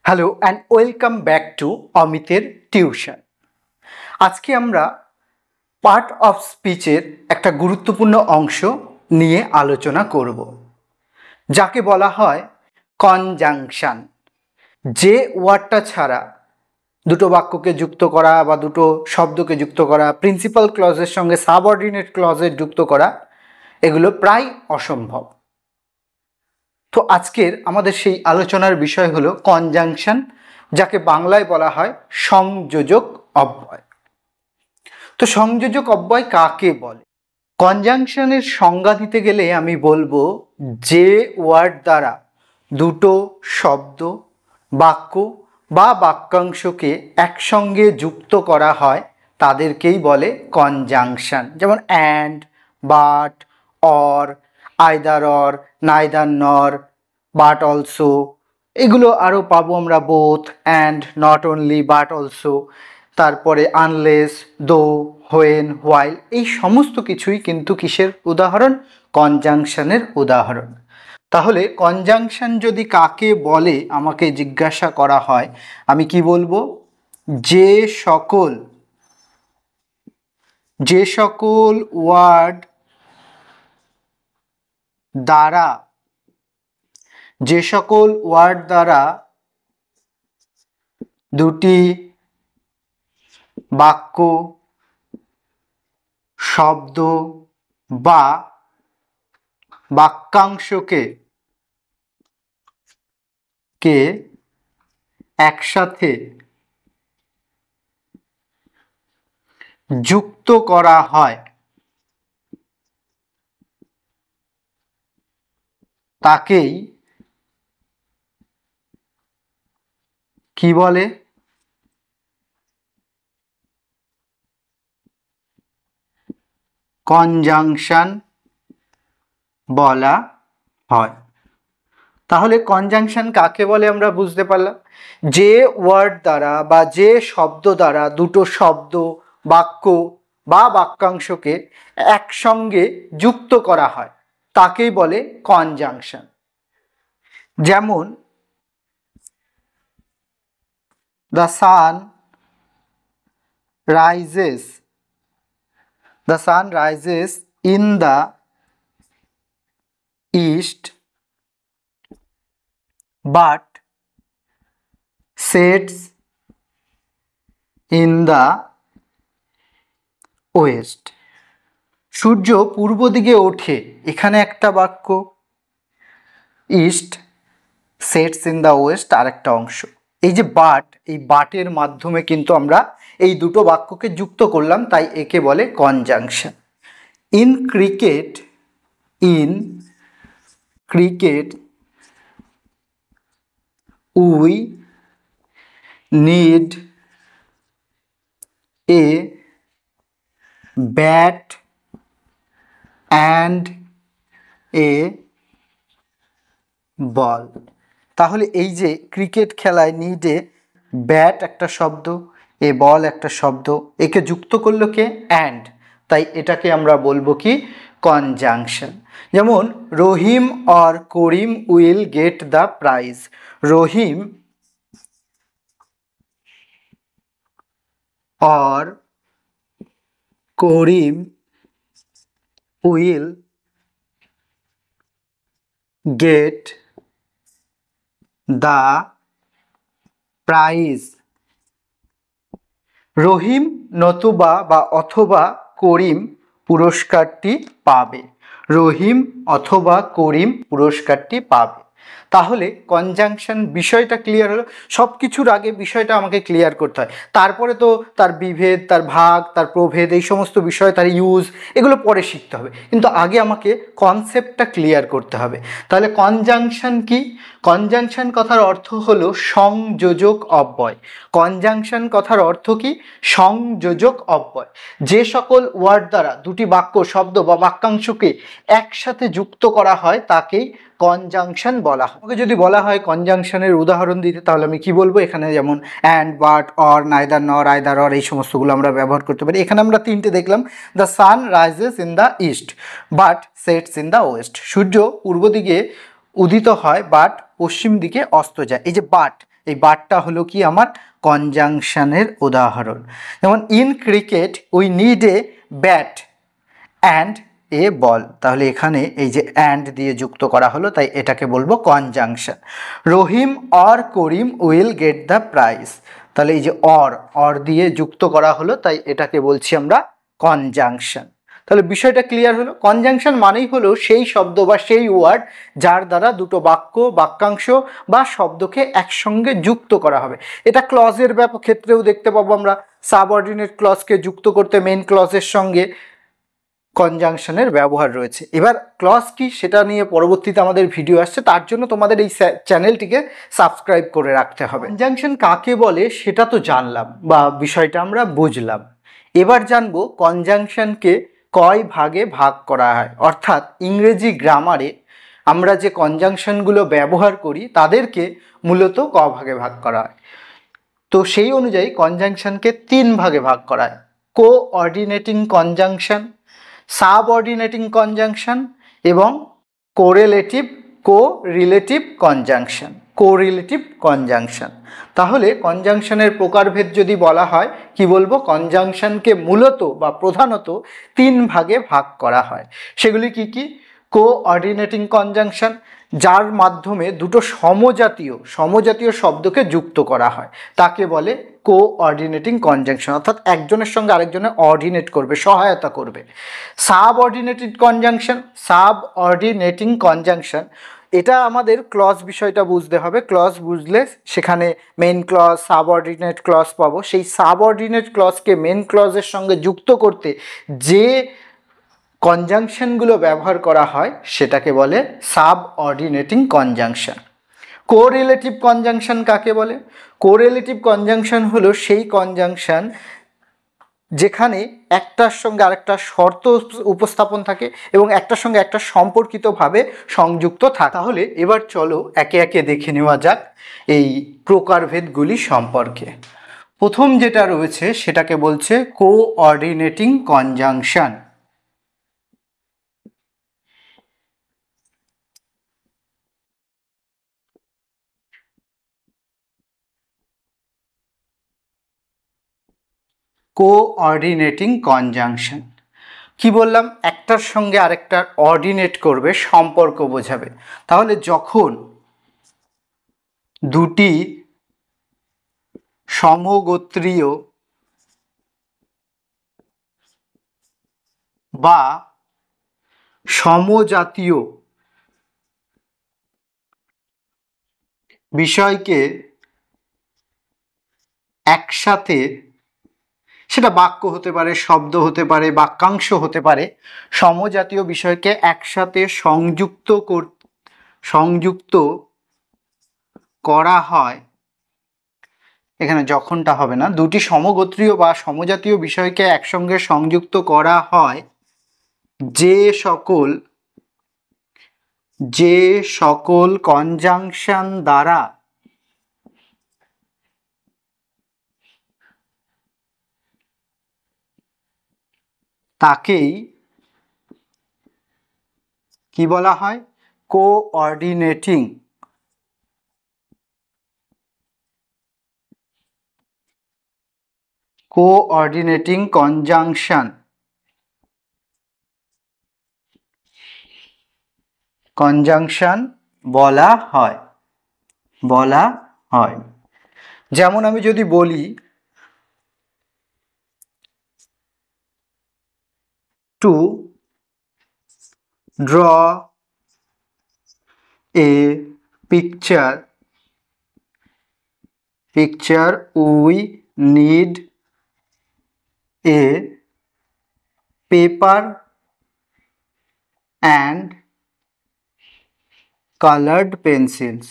Hello and welcome back to অমিতের tuition. আজকে আমরা পার্ট অফ স্পিচের একটা গুরুত্বপূর্ণ অংশ নিয়ে আলোচনা করব, যাকে বলা হয় কনজাংশন। যে ওয়ার্ডটা ছাড়া দুটো বাক্যকে যুক্ত করা বা দুটো শব্দকে যুক্ত করা, প্রিন্সিপাল ক্লজের সঙ্গে সাবঅর্ডিনেট ক্লজের যুক্ত করা, এগুলো প্রায় অসম্ভব। তো আজকের আমাদের সেই আলোচনার বিষয় হলো কনজাংশন, যাকে বাংলায় বলা হয় সংযোজক অব্যয়। তো সংযোজক অব্যয় কাকে বলে? কনজাংশনের সংজ্ঞা দিতে গেলে আমি বলবো, যে ওয়ার্ড দ্বারা দুটো শব্দ, বাক্য বা বাক্যাংশকে একসঙ্গে যুক্ত করা হয় তাদেরকেই বলে কনজাংশন। যেমন and, but, or, either or, neither নর, বাট অলসো, এগুলো আরও পাবো আমরা, both, and, not only, but also, তারপরে আনলেস, দো, হোয়েন, হোয়াইল, এই সমস্ত কিছুই কিন্তু কিসের উদাহরণ? কনজাংশনের উদাহরণ। তাহলে কনজাংশন যদি কাকে বলে আমাকে জিজ্ঞাসা করা হয়, আমি কি বলবো? যে সকল ওয়ার্ড দ্বারা দুটি বাক্য, শব্দ বা বাক্যাংশকে একসাথে যুক্ত করা হয় তাকেই কি বলে? কনজাংশন বলা হয়। তাহলে কনজাংশন কাকে বলে আমরা বুঝতে পারলাম। যে ওয়ার্ড দ্বারা বা যে শব্দ দ্বারা দুটো শব্দ, বাক্য বা বাক্যাংশকে একসঙ্গে যুক্ত করা হয় তাকেই বলে কনজাংশন। যেমন the sun rises in the east but sets in the west. সূর্য পূর্ব দিকে ওঠে, এখানে একটা বাক্য, east, sets in the west আর একটা অংশ। এই যে বাট, এই বাটের মাধ্যমে কিন্তু আমরা এই দুটো বাক্যকে যুক্ত করলাম, তাই একে বলে conjunction. In cricket we need a bat and a ball. তাহলে এই যে ক্রিকেট খেলায় নিডে ব্যাট একটা শব্দ, এ বল একটা শব্দ, একে যুক্ত করলো কে? অ্যান্ড, তাই এটাকে আমরা বলবো কি? কনজাংশন। যেমন Rahim or Karim will get the prize. Rahim or Karim will get the prize. Rahim নতুবা বা অথবা করিম পুরস্কারটি পাবে। রহিম অথবা করিম পুরস্কারটি পাবে। তাহলে কনজাংশন বিষয়টা ক্লিয়ার হলো। সব কিছুর আগে বিষয়টা আমাকে ক্লিয়ার করতে হয়, তারপরে তো তার বিভেদ, তার ভাগ, তার প্রভেদ, এই সমস্ত বিষয়, তার ইউজ, এগুলো পরে শিখতে হবে, কিন্তু আগে আমাকে কনসেপ্টটা ক্লিয়ার করতে হবে। তাহলে কনজাংশন কি? কনজাংশন কথার অর্থ হলো সংযোজক অব্যয়। কনজাংশন কথার অর্থ কি? সংযোজক অব্যয়। যে সকল ওয়ার্ড দ্বারা দুটি বাক্য, শব্দ বা বাক্যাংশকে একসাথে যুক্ত করা হয় তাকেই কনজাংশন বলা হয়। ওকে যদি বলা হয় কনজাংশনের উদাহরণ দিতে, তাহলে আমি কি বলবো? এখানে যেমন অ্যান্ড, বাট, অর, নাইদার নর, আইদার অর, এই সমস্তগুলো আমরা ব্যবহার করতে পারি। এখানে আমরা তিনটে দেখলাম, the sun rises in the east but sets in the west. সূর্য পূর্ব দিকে উদিত হয় বাট পশ্চিম দিকে অস্ত যায়। এই যে বাট, এই বাটটা হলো কি আমার কনজাংশনের উদাহরণ। যেমন in cricket we need a bat and a ball, তাহলে এখানে এই যে অ্যান্ড দিয়ে যুক্ত করা হলো, তাই এটাকে বলবো conjunction. Rahim or Karim will get the prize, তাহলে এই যে অর দিয়ে যুক্ত করা হলো, তাই এটাকে বলছি আমরা কনজাংশন। তাহলে বিষয়টা ক্লিয়ার হলো। কনজাংশন মানেই হলো সেই শব্দ বা সেই ওয়ার্ড যার দ্বারা দুটো বাক্য, বাক্যাংশ বা শব্দকে একসঙ্গে যুক্ত করা হবে। এটা ক্লজের ক্ষেত্রেও দেখতে পাবো আমরা। সাবঅর্ডিনেট ক্লজকে যুক্ত করতে মেইন ক্লজের সঙ্গে কনজাংশনের ব্যবহার রয়েছে। এবার ক্লজ কি সেটা নিয়ে পরবর্তীতে আমাদের ভিডিও আসছে, তার জন্য তোমাদের এই চ্যানেলটিকে সাবস্ক্রাইব করে রাখতে হবে। কনজাংশন কাকে বলে সেটা তো জানলাম বা বিষয়টা আমরা বুঝলাম। এবার জানবো কনজাংশনকে কয় ভাগে ভাগ করা হয়, অর্থাৎ ইংরেজি গ্রামারে আমরা যে কনজাংশনগুলো ব্যবহার করি তাদেরকে মূলত ক ভাগে ভাগ করা হয়। তো সেই অনুযায়ী কনজাংশনকে 3 ভাগে ভাগ করা হয়। কোঅর্ডিনেটিং কনজাংশন, সাবঅর্ডিনেটিং কনজাংশন এবং কোরিলেটিভ কনজাংশন। তাহলে কনজাংশনের প্রকারভেদ যদি বলা হয় কি বলবো, কনজাংশনকে মূলত বা প্রধানত 3 ভাগে ভাগ করা হয়। সেগুলি কি কি? কোঅর্ডিনেটিং কনজাংশন, যার মাধ্যমে দুটো সমজাতীয় শব্দকে যুক্ত করা হয়, তাকে বলে কোঅর্ডিনেটিং কনজাংশন, অর্থাৎ একজনের সঙ্গে আরেকজনের অর্ডিনেট করবে, সহায়তা করবে। সাবঅর্ডিনেটিং কনজাংশন, এটা আমাদের ক্লজ বিষয়টা বুঝতে হবে। ক্লজ বুঝলে সেখানে মেইন ক্লজ, সাবঅর্ডিনেট ক্লজ পাবো। সেই সাবঅর্ডিনেট ক্লজকে মেইন ক্লজের সঙ্গে যুক্ত করতে যে কনজাংশনগুলো ব্যবহার করা হয় সেটাকে বলে সাবঅর্ডিনেটিং কনজাংশন। কোরিলেটিভ কনজাংশন কাকে বলে? কোরিলেটিভ কনজাংশন হলো সেই কনজাংশন যেখানে একটার সঙ্গে আরেকটা শর্ত উপস্থাপন থাকে এবং একটার সঙ্গে একটা সম্পর্কিতভাবে সংযুক্ত থাকে। তাহলে এবার চলো একে একে দেখে নেওয়া যাক এই প্রকারভেদগুলি সম্পর্কে। প্রথম যেটা রয়েছে সেটাকে বলছে কোঅর্ডিনেটিং কনজাংশন। কোঅর্ডিনেটিং কনজাংশন কি বললাম? একটার সঙ্গে আরেকটার অর্ডিনেট করবে, সম্পর্ক বোঝাবে। তাহলে যখন দুটি সমগোত্রীয় বা সমজাতীয় বিষয়কে একসাথে, সেটা বাক্য হতে পারে, শব্দ হতে পারে, বাক্যাংশ হতে পারে, সমজাতীয় বিষয়কে একসাথে সংযুক্ত করা হয়। এখানে যখনটা হবে না, দুটি সমগোত্রীয় বা সমজাতীয় বিষয়কে একসঙ্গে সংযুক্ত করা হয় যে সকল কনজাংশন দ্বারা তাকেই কি বলা হয়? কোঅর্ডিনেটিং কনজাংশন বলা হয়। যেমন আমি যদি বলি two draw a picture we need a paper and colored pencils.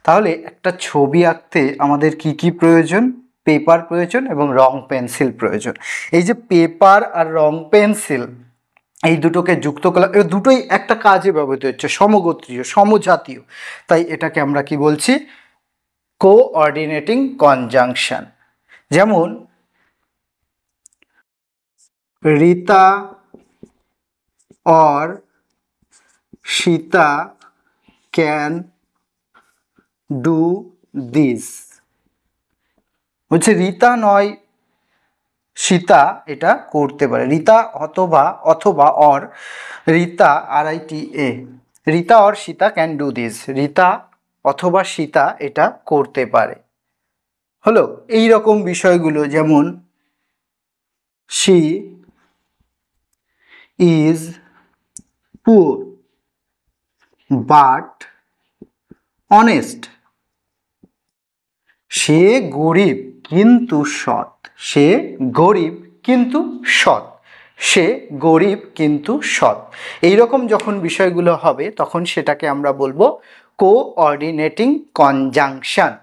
তাহলে একটা ছবি আঁকতে আমাদের কি কি প্রয়োজন? পেপার প্রয়োজন এবং রং পেন্সিল প্রয়োজন। এই যে পেপার আর রং পেন্সিল, এই দুটোকে যুক্ত করলাম, এই দুটোই একটা কাজে ব্যবহৃত হচ্ছে, সমগোত্রীয়, সমজাতীয়, তাই এটাকে আমরা কি বলছি? Coordinating conjunction. যেমন रीता और सीता कैन डू दिस। বলছে रीता নয় सीता এটা করতে পারে। रीता অথবা অথবা और रीता RITA रीता और Sita can do this. Rita অথবা सीता এটা করতে পারে। হলো এই রকম বিষয়গুলো, যেমন she is poor but honest। সে গরিব কিন্তু সৎ। সে গরিব কিন্তু সৎ। সে গরিব কিন্তু সৎ। এইরকম যখন বিষয়গুলো হবে তখন সেটাকে আমরা বলবো কোঅর্ডিনেটিং কনজাংশন।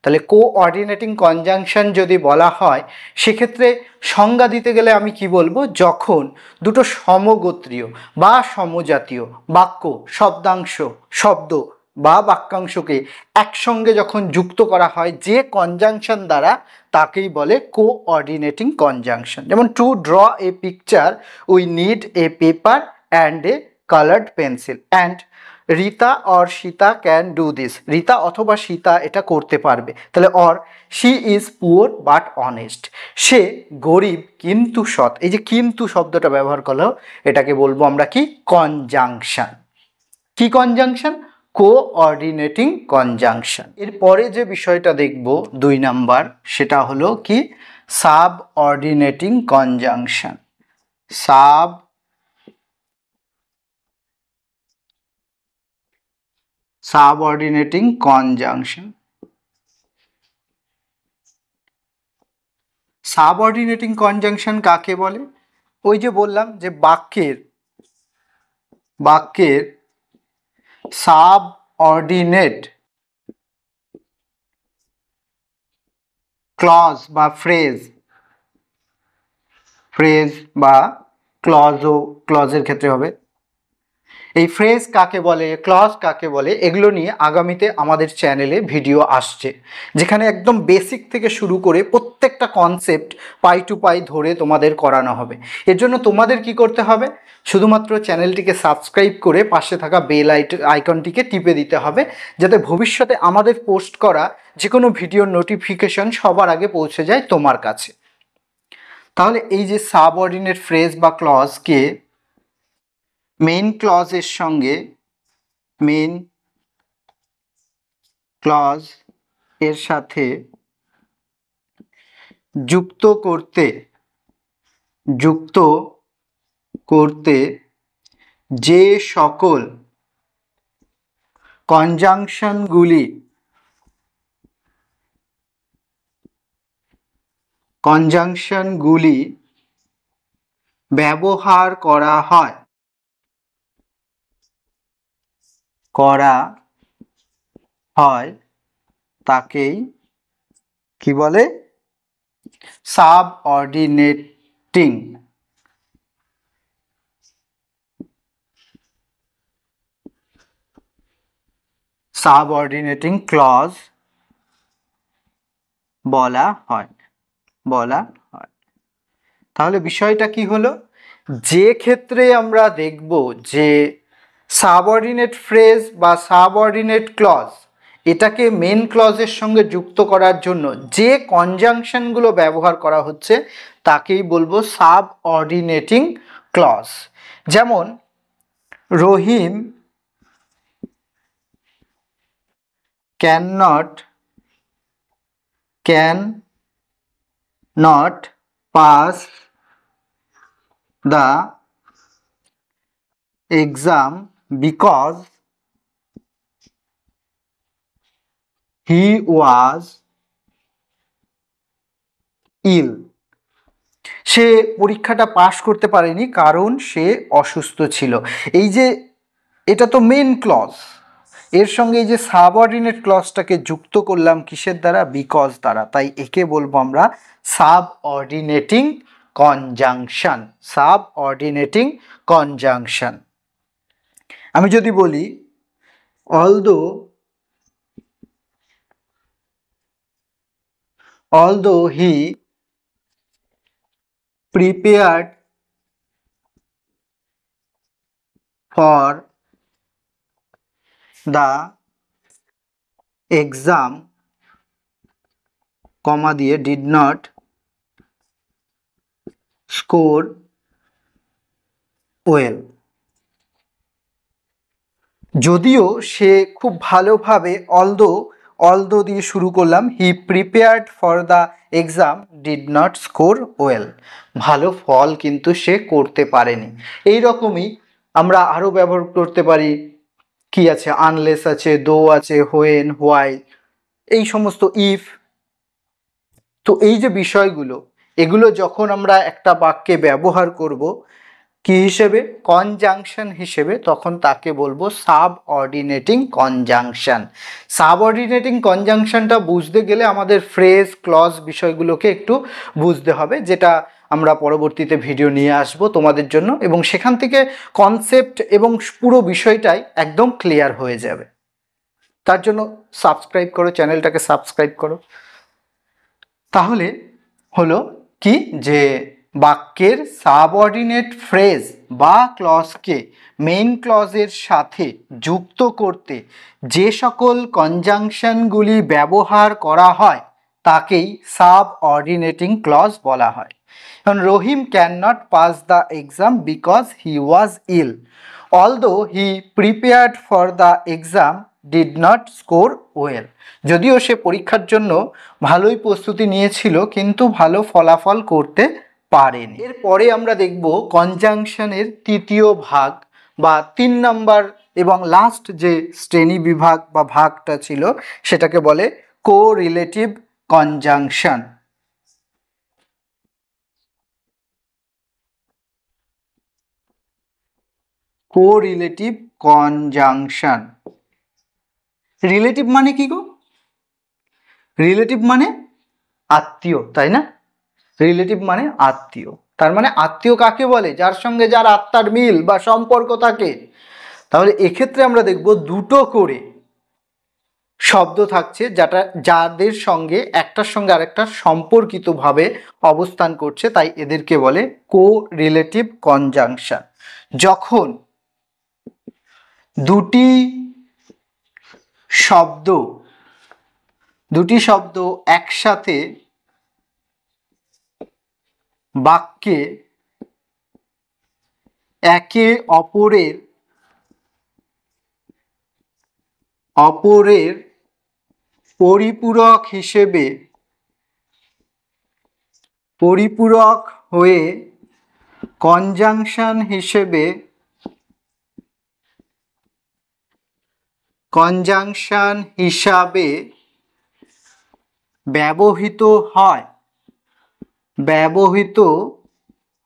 তাহলে কোঅর্ডিনেটিং কনজাংশন যদি বলা হয় সেক্ষেত্রে সংজ্ঞা দিতে গেলে আমি কি বলবো, যখন দুটো সমগোত্রীয় বা সমজাতীয় বাক্য, শব্দাংশ, শব্দ বা বাক্যাংশকে একসঙ্গে যখন যুক্ত করা হয় যে কনজাংশন দ্বারা, তাকেই বলে কোঅর্ডিনেটিং কনজাংশন। যেমন to draw a picture we need a paper and a coloured pencil and Rita और Sita can do this. Rita অথবা सीता এটা করতে পারবে। তাহলে or she is poor but honest. সে গরিব কিন্তু সৎ। এই যে কিন্তু শব্দটা ব্যবহার করলেও এটাকে বলবো আমরা কি, কনজাংশন। কি কনজাংশন? Coordinating conjunction. এরপরে যে বিষয়টা দেখব 2 নাম্বার, সেটা হলো কি subordinating conjunction. Subordinating conjunction. Subordinating conjunction কাকে বলে? ওই যে বললাম যে বাক্যের সাবঅর্ডিনেট ক্লজ বা ফ্রেজ বা ক্লজের ক্ষেত্রে হবে। এই ফ্রেজ কাকে বলে, ক্লজ কাকে বলে, এগুলো নিয়ে আগামীতে আমাদের চ্যানেলে ভিডিও আসছে, যেখানে একদম বেসিক থেকে শুরু করে প্রত্যেকটা কনসেপ্ট পাই টু পাই ধরে তোমাদের করানো হবে। এর জন্য তোমাদের কি করতে হবে, শুধুমাত্র চ্যানেলটিকে সাবস্ক্রাইব করে পাশে থাকা বেল আইকনটিকে টিপে দিতে হবে, যাতে ভবিষ্যতে আমাদের পোস্ট করা যে কোনো ভিডিওর নোটিফিকেশন সবার আগে পৌঁছে যায় তোমার কাছে। তাহলে এই যে সাবঅর্ডিনেট ফ্রেজ বা ক্লজকে মেইন ক্লজের সঙ্গে এর সাথে যুক্ত করতে যে সকল কনজাংশনগুলি ব্যবহার করা হয় তাকেই কি বলে, সাবঅর্ডিনেটিং ক্লজ বলা হয়। তাহলে বিষয়টা কি হলো, যে ক্ষেত্রে আমরা দেখব যে সাবঅর্ডিনেট ফ্রেজ বা সাবঅর্ডিনেট ক্লজ এটাকে মেন ক্লজের সঙ্গে যুক্ত করার জন্য যে কনজাংশনগুলো ব্যবহার করা হচ্ছে তাকেই বলবো সাবঅর্ডিনেটিং ক্লজ। যেমন Rahim can not pass the exam because he was ill। সে পরীক্ষাটা পাশ করতে পারেনি কারণ সে অসুস্থ ছিল। এই যে এটা তো মেন ক্লজ, এর সঙ্গে এই যে সাবঅর্ডিনেট ক্লজটাকে যুক্ত করলাম কিসের দ্বারা, বিকজ দ্বারা, তাই একে বলবো আমরা সাবঅর্ডিনেটিং কনজাংশন। আমি যদি বলি although he prepared for the exam comma দিয়ে ডিড নট স্কোর ওয়েল। যদিও সে খুব ভালোভাবে অলদো দিয়ে শুরু করলাম, he prepared for the exam did not score well, ভালো ফল কিন্তু সে করতে পারেনি। এই রকমই আমরা আরও ব্যবহার করতে পারি, কি আছে, আনলেস আছে, দো আছে, হোয়েন, হোয়াই, এই সমস্ত ইফ। তো এই যে বিষয়গুলো, এগুলো যখন আমরা একটা বাক্যে ব্যবহার করব কি হিসেবে, কনজাংশন হিসেবে, তখন তাকে বলবো সাবঅর্ডিনেটিং কনজাংশন। সাবঅর্ডিনেটিং কনজাংশনটা বুঝতে গেলে আমাদের ফ্রেজ, ক্লজ বিষয়গুলোকে একটু বুঝতে হবে, যেটা আমরা পরবর্তীতে ভিডিও নিয়ে আসব তোমাদের জন্য, এবং সেখান থেকে কনসেপ্ট এবং পুরো বিষয়টাই একদম ক্লিয়ার হয়ে যাবে। তার জন্য সাবস্ক্রাইব করো, চ্যানেলটাকে সাবস্ক্রাইব করো। তাহলে হলো কি, যে বাক্যের সাবঅর্ডিনেট ফ্রেজ বা ক্লজকে মেইন ক্লজের সাথে যুক্ত করতে যে সকল কনজাংশনগুলি ব্যবহার করা হয় তাকেই সাবঅর্ডিনেটিং ক্লজ বলা হয়। এখন Rahim can not pass the exam because he was ill, although he prepared for the exam did not score well. যদিও সে পরীক্ষার জন্য ভালোই প্রস্তুতি নিয়েছিল কিন্তু ভালো ফলাফল করতে পারেনি। এরপরে আমরা দেখব কনজাংশনের তৃতীয় ভাগ বা 3 নম্বর এবং লাস্ট যে শ্রেণী বিভাগ বা ভাগটা ছিল সেটাকে বলে correlative conjunction. Correlative conjunction, relative মানে কি গো? রিলেটিভ মানে আত্মীয়, তাই না? রিলেটিভ মানে আত্মীয়। তার মানে আত্মীয় কাকে বলে? যার সঙ্গে যার আত্মার মিল বা সম্পর্ক থাকে। তাহলে এক্ষেত্রে আমরা দেখব দুটো করে শব্দ থাকছে, যাদের সঙ্গে একটার সঙ্গে আরেকটা সম্পর্কিতভাবে অবস্থান করছে, তাই এদেরকে বলে কোরিলেটিভ কনজাংশন। যখন দুটি শব্দ একসাথে বাক্যে একে অপরের পরিপূরক হয়ে কনজাংশন হিসাবে ব্যবহৃত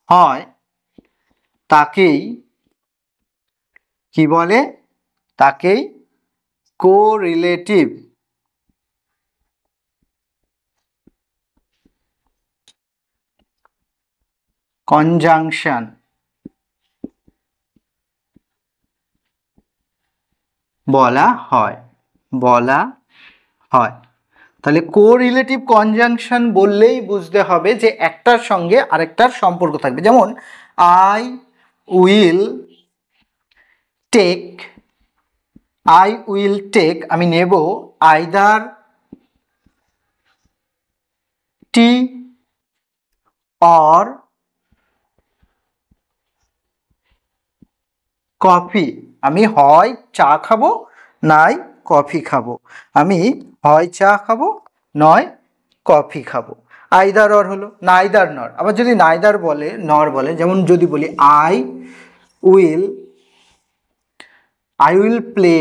হয় তাকেই কি বলে? তাকেই কোরিলেটিভ কনজাংশন বলা হয়। তাহলে কোরিলেটিভ কনজাংশন বললেই বুঝতে হবে যে একটার সঙ্গে আরেকটার সম্পর্ক থাকবে। যেমন আই উইল টেক, আমি নেব, আইদার টি অর কফি, আমি হয় চা খাবো নয় কফি খাবো, আমি হয় চা খাবো নয় কফি খাবো। আইদার অর হলো, নাইদার নর। আবার যদি নাইদার বলে, নর বলে, যেমন যদি বলি I will play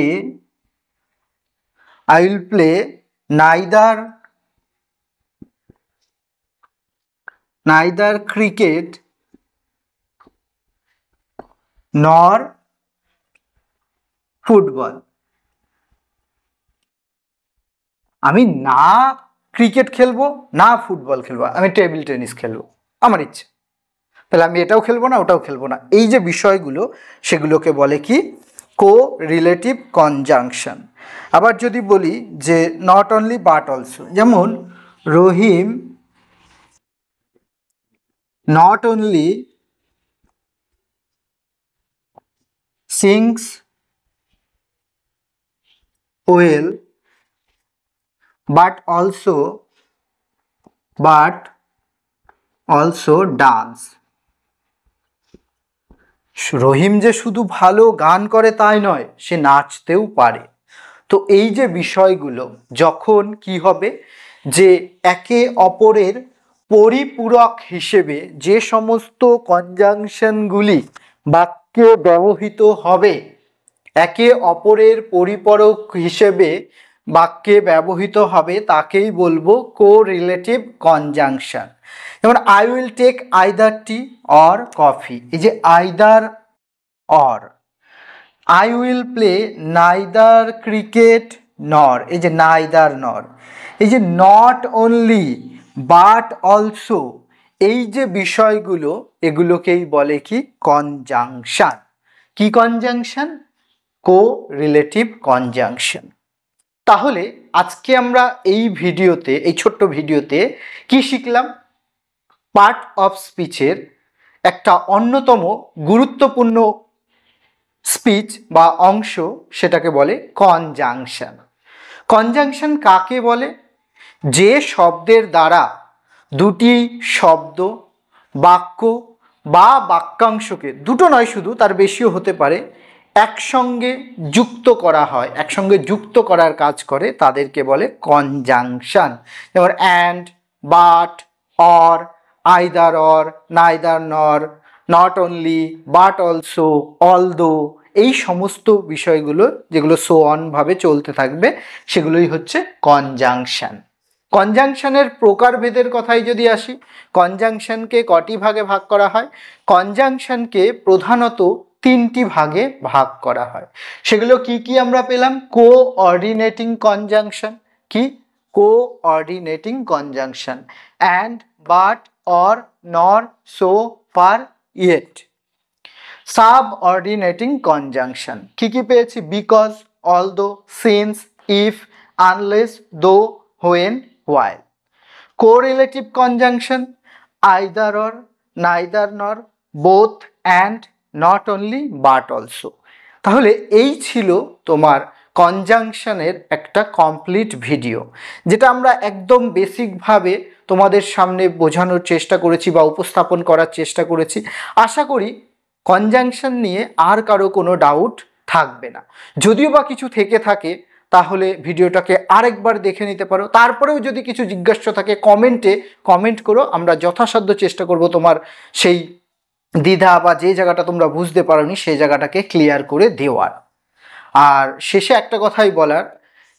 neither cricket নর ফুটবল, আমি না ক্রিকেট খেলবো না ফুটবল খেলবো, আমি টেবিল টেনিস খেলবো, আমার ইচ্ছে। তাহলে আমি এটাও খেলবো না ওটাও খেলবো না। এই যে বিষয়গুলো সেগুলোকে বলে কি? Correlative conjunction. আবার যদি বলি যে নট অনলি বাট অলসো, যেমন Rahim not only sings well, but also dance. Rahim যে শুধু ভালো গান করে তাই নয়, সে নাচতেও পারে। তো এই যে বিষয়গুলো যখন কি হবে, যে একে অপরের পরিপূরক হিসেবে যে সমস্ত কনজাংশনগুলি বাক্যে ব্যবহৃত হবে, একে অপরের পরিপূরক হিসেবে বাক্যে ব্যবহৃত হবে, তাকেই বলবো কোরিলেটিভ কনজাংশন। যেমন I will take either tea or coffee, এই যে either or. I will play neither cricket nor, এই যে নাইদার নর। এই যে নট অনলি বাট অলসো, এই যে বিষয়গুলো, এগুলোকেই বলে কি কনজাংশন। কি কনজাংশন? Correlative conjunction. তাহলে আজকে আমরা এই ভিডিওতে, এই ছোট্ট ভিডিওতে কি শিখলাম? পার্ট অফ স্পিচের একটা অন্যতম গুরুত্বপূর্ণ স্পিচ বা অংশ, সেটাকে বলে কনজাংশন। কনজাংশন কাকে বলে? যে শব্দের দ্বারা দুটি শব্দ, বাক্য বা বাক্যাংশকে, দুটো নয় শুধু, তার বেশিও হতে পারে, একসঙ্গে যুক্ত করা হয়, একসঙ্গে যুক্ত করার কাজ করে, তাদেরকে বলে কনজাংশন। যেমন and, but, or, either or, neither নর, not only, but also, although, এই সমস্ত বিষয়গুলো যেগুলো সো অন ভাবে চলতে থাকবে, সেগুলোই হচ্ছে কনজাংশন। কনজাংশনের প্রকারভেদের কথায় যদি আসি, কনজাংশনকে কটি ভাগে ভাগ করা হয়? কনজাংশনকে প্রধানত তিনটি ভাগে ভাগ করা হয়। সেগুলো কি কি আমরা পেলাম? Coordinating conjunction. কি? Coordinating conjunction. And, but, or, nor, so, for, yet. Subordinating conjunction কি কি পেয়েছি? Because, although, since, if, unless, though, when, while. Correlative conjunction, either or, neither nor, both and, not only but also. তাহলে এই ছিল তোমার কনজাংশনের একটা complete video, যেটা আমরা একদম বেসিকভাবে তোমাদের সামনে বোঝানোর চেষ্টা করেছি বা উপস্থাপন করার চেষ্টা করেছি। আশা করি কনজাংশন নিয়ে আর কারো কোনো ডাউট থাকবে না। যদিও বা কিছু থেকে থাকে, তাহলে ভিডিওটাকে আরেকবার দেখে নিতে পারো। তারপরেও যদি কিছু জিজ্ঞাসা থাকে, কমেন্ট করো, আমরা যথাসাধ্য চেষ্টা করব তোমার সেই দ্বিধা বা যে জায়গাটা তোমরা বুঝতে পারোনি সেই জায়গাটাকে ক্লিয়ার করে দেওয়ার। আর শেষে একটা কথাই বলার,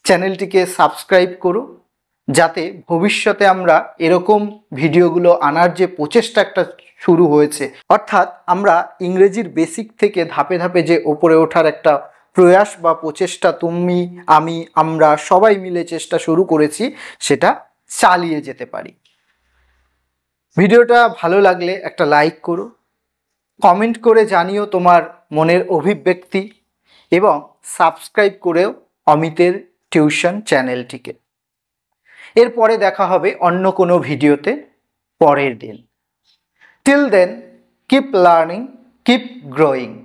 চ্যানেলটিকে সাবস্ক্রাইব করো, যাতে ভবিষ্যতে আমরা এরকম ভিডিওগুলো আনার যে প্রচেষ্টা একটা শুরু হয়েছে, অর্থাৎ আমরা ইংরেজির বেসিক থেকে ধাপে ধাপে যে ওপরে ওঠার একটা প্রয়াস বা প্রচেষ্টা তুমি, আমি, আমরা সবাই মিলে চেষ্টা শুরু করেছি, সেটা চালিয়ে যেতে পারি। ভিডিওটা ভালো লাগলে একটা লাইক করো, কমেন্ট করে জানিও তোমার মনের অভিব্যক্তি, এবং সাবস্ক্রাইব করেও অমিতের টিউশন চ্যানেলটিকে। এরপরে দেখা হবে অন্য কোনো ভিডিওতে পরের দিন। Till then, keep learning, keep growing.